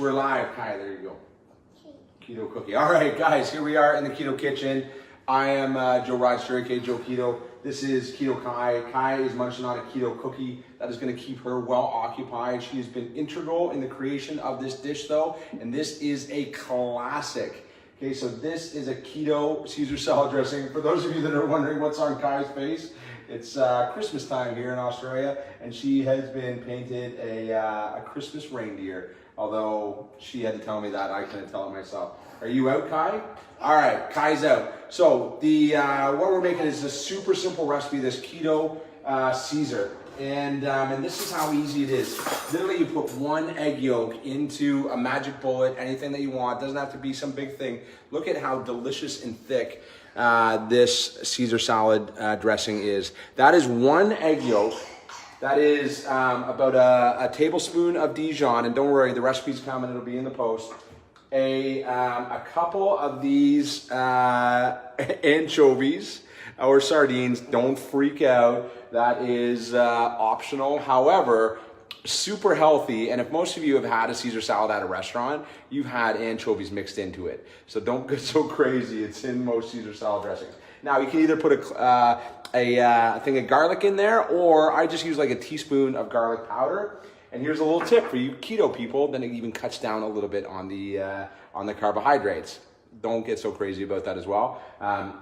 we're live. Hi, there you go. Keto cookie. All right, guys, here we are in the Keto kitchen. I am Joe Rochester, aka Joe Keto. This is Keto Kai. Kai is munching on a keto cookie that is going to keep her well occupied. She has been integral in the creation of this dish, though, and this is a classic. Okay, so this is a keto Caesar salad dressing. For those of you that are wondering what's on Kai's face, it's Christmas time here in Australia, and she has been painted a Christmas reindeer. Although she had to tell me that, I couldn't tell it myself. Are you out, Kai? All right, Kai's out. So the what we're making is a super simple recipe, this keto Caesar. And this is how easy it is. Literally, you put one egg yolk into a magic bullet, anything that you want. Doesn't have to be some big thing. Look at how delicious and thick this Caesar salad dressing is. That is one egg yolk. That is about a tablespoon of Dijon, and don't worry, the recipe's coming, it'll be in the post. A couple of these anchovies or sardines, don't freak out, that is optional. However, super healthy, and if most of you have had a Caesar salad at a restaurant, you've had anchovies mixed into it. So don't get so crazy, it's in most Caesar salad dressings. Now, you can either put a thing of garlic in there, or I just use like a teaspoon of garlic powder. And here's a little tip for you keto people, then it even cuts down a little bit on the carbohydrates. Don't get so crazy about that as well.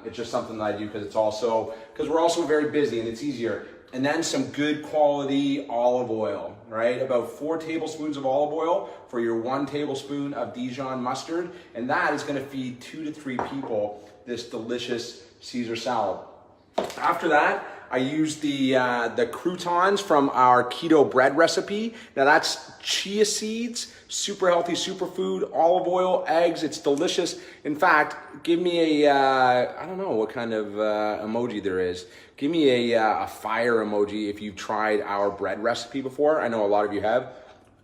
It's just something that I do because we're also very busy and it's easier. And then some good quality olive oil, right? About 4 tablespoons of olive oil for your 1 tablespoon of Dijon mustard. And that is gonna feed 2 to 3 people this delicious Caesar salad. After that, I use the croutons from our keto bread recipe. Now that's chia seeds, super healthy superfood, olive oil, eggs, it's delicious. In fact, give me I don't know what kind of emoji there is. Give me a fire emoji if you've tried our bread recipe before. I know a lot of you have.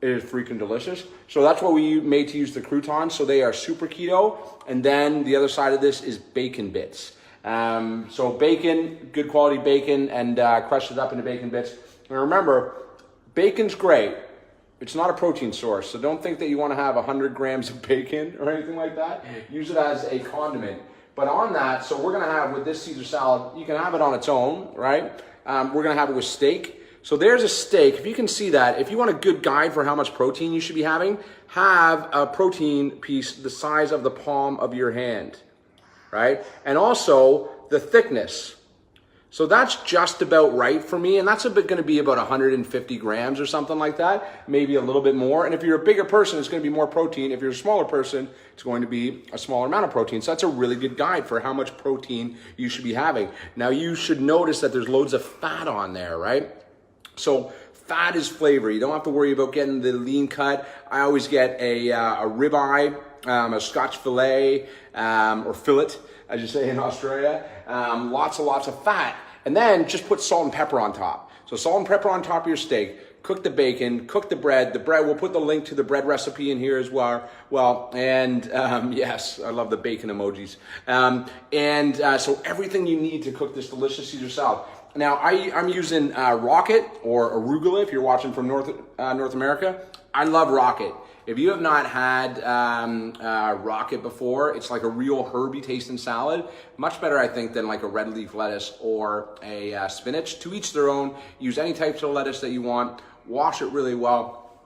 It is freaking delicious. So that's what we made to use the croutons. So they are super keto. And then the other side of this is bacon bits. So bacon, good quality bacon, and crush it up into bacon bits. And remember, bacon's great. It's not a protein source, so don't think that you want to have 100 grams of bacon or anything like that. Use it as a condiment. But on that, so we're going to have with this Caesar salad, you can have it on its own, right? We're going to have it with steak. So there's a steak. If you can see that, if you want a good guide for how much protein you should be having, have a protein piece the size of the palm of your hand. Right? And also the thickness. So that's just about right for me. And that's going to be about 150 grams or something like that. Maybe a little bit more. And if you're a bigger person, it's going to be more protein. If you're a smaller person, it's going to be a smaller amount of protein. So that's a really good guide for how much protein you should be having. Now you should notice that there's loads of fat on there, right? So fat is flavor. You don't have to worry about getting the lean cut. I always get a ribeye, a Scotch fillet, or fillet, as you say in Australia. Lots and lots of fat. And then just put salt and pepper on top. So salt and pepper on top of your steak. Cook the bacon, cook the bread. The bread, we'll put the link to the bread recipe in here as well. Yes, I love the bacon emojis. So everything you need to cook this delicious Caesar salad. Now, I'm using rocket or arugula if you're watching from North America. I love rocket. If you have not had rocket before, it's like a real herby tasting salad. Much better, I think, than like a red leaf lettuce or a spinach. To each their own. Use any types of lettuce that you want. Wash it really well.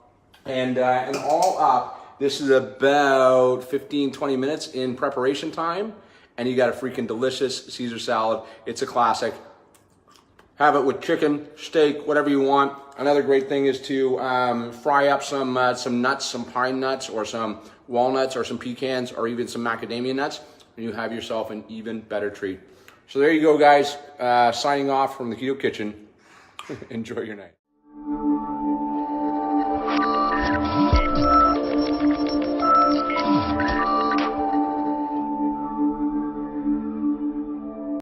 And all up, this is about 15-20 minutes in preparation time. And you got a freaking delicious Caesar salad. It's a classic. Have it with chicken, steak, whatever you want. Another great thing is to fry up some nuts, some pine nuts, or some walnuts, or some pecans, or even some macadamia nuts, and you have yourself an even better treat. So there you go, guys. Signing off from the Keto Kitchen. Enjoy your night.